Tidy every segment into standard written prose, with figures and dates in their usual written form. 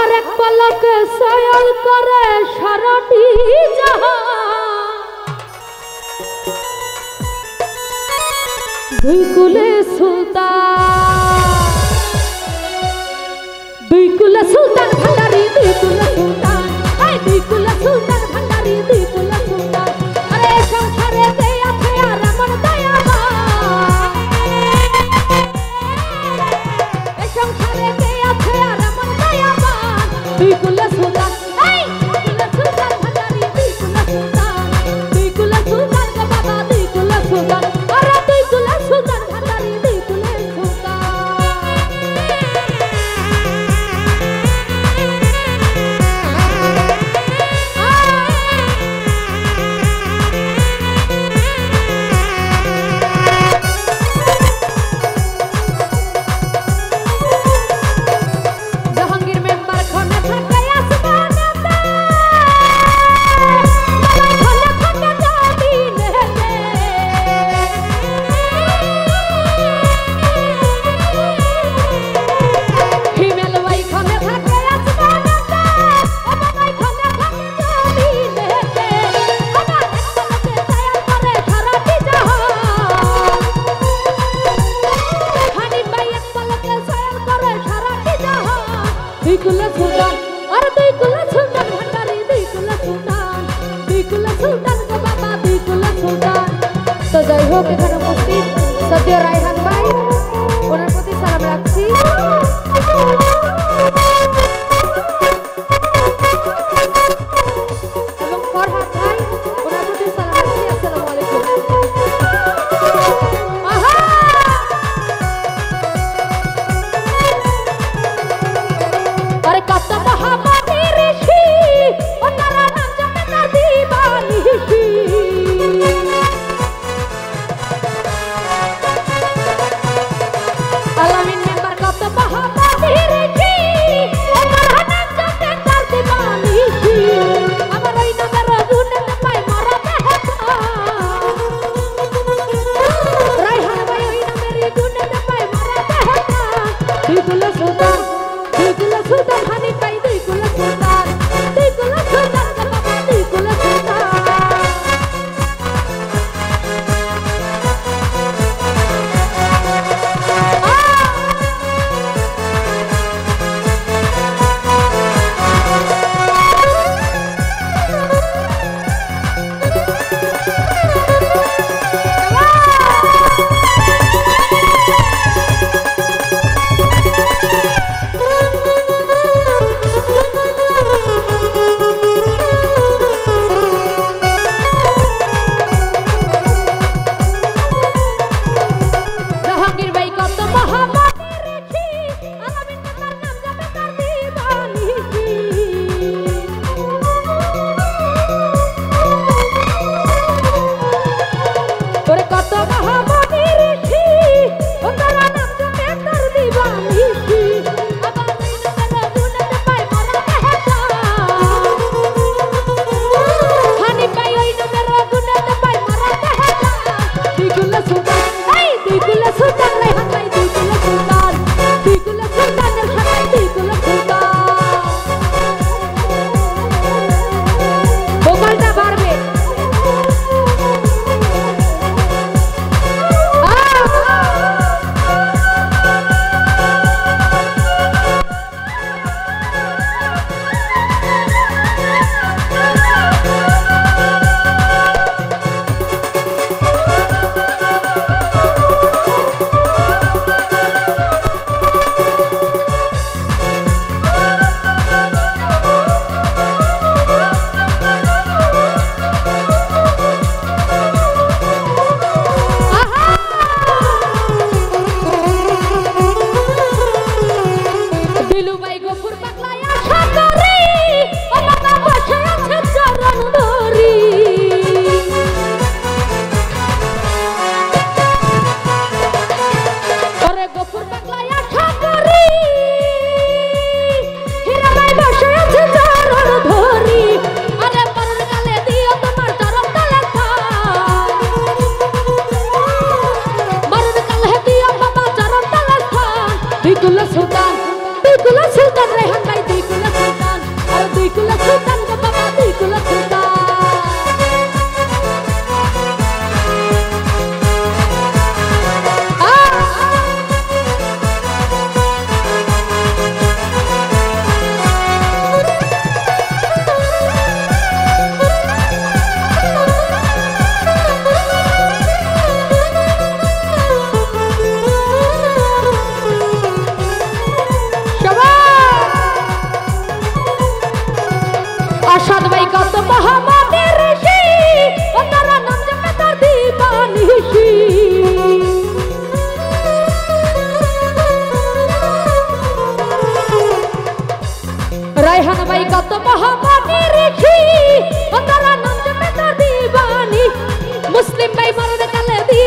আবার এক পলকে সয়ল করে সারাটি জাহান দুই কুলে সুলতান ভান্ডারি দুই কুলে সুলতান দুই কুলে সুলতান ভান্ডারি দুই কুলে সুলতান আরে সংসারে কে আছে আর আমার দয়াবান এই সংসারে কে আছে আর আমার দয়াবান দুই কুলে সুলতান ভান্ডারি দুই কুলে সুলতান গো বাবা দুই কুলে সুলতান আরে দুই কুলে সুলতান ভান্ডারি দুই কুলে সুলতান তো যাই হোক এখানে উপস্থিত সদ্য রায়হান ভাই ওনার প্রতি সালাম রাখছি এবং ফরহাদ ভাই ওনার প্রতি সালাম রাখছি আসসালামু আলাইকুম আরে কত মহামানী ঋষি ওনারা নাম জানে না দিবানিশি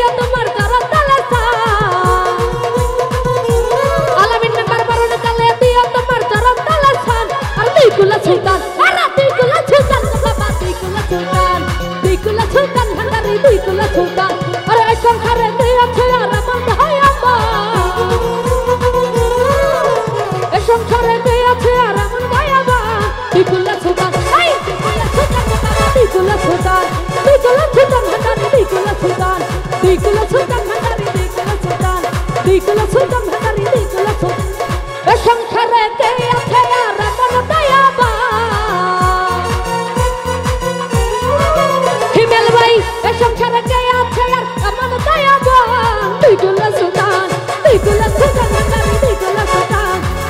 দিয়া তোমার চরণ তলে আলামিন মেম্বার বারণ কালে দিয়া তোমার চরণ তলে আর দিকুলা সুলতান আরে দিকুলা সুলতান বাবা দিকুলা সুলতান ভান্ডারি দিকুলা সুলতান আরে এই সংসারে দিয়েছে আর আমার দয়াবা এই সংসারে দিয়েছে আর আমার দয়াবা দিকুলা সুলতান এই দিকুলা সুলতান বাবা দিকুলা সুলতান ভান্ডারি দিকুলা সুলতান ভান্ডারি দিকুলা সুলতান ভান্ডারি দিকুলা সুলতান এই সংসারে দিয়েছে আর আমার দয়াবা হিমেল ভাই এই সংসারে কে আছে আর আমার দয়াবা দিকুলা সুলতান ভান্ডারি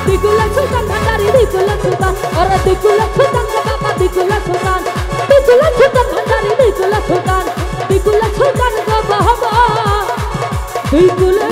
দিকুলা সুলতান ভান্ডারি দিকুলা সুলতান আরে দিকুলা সুলতান বাবা দিকুলা সুলতান ভান্ডারি দিকুলা সুলতান গো বাবা দিকুলা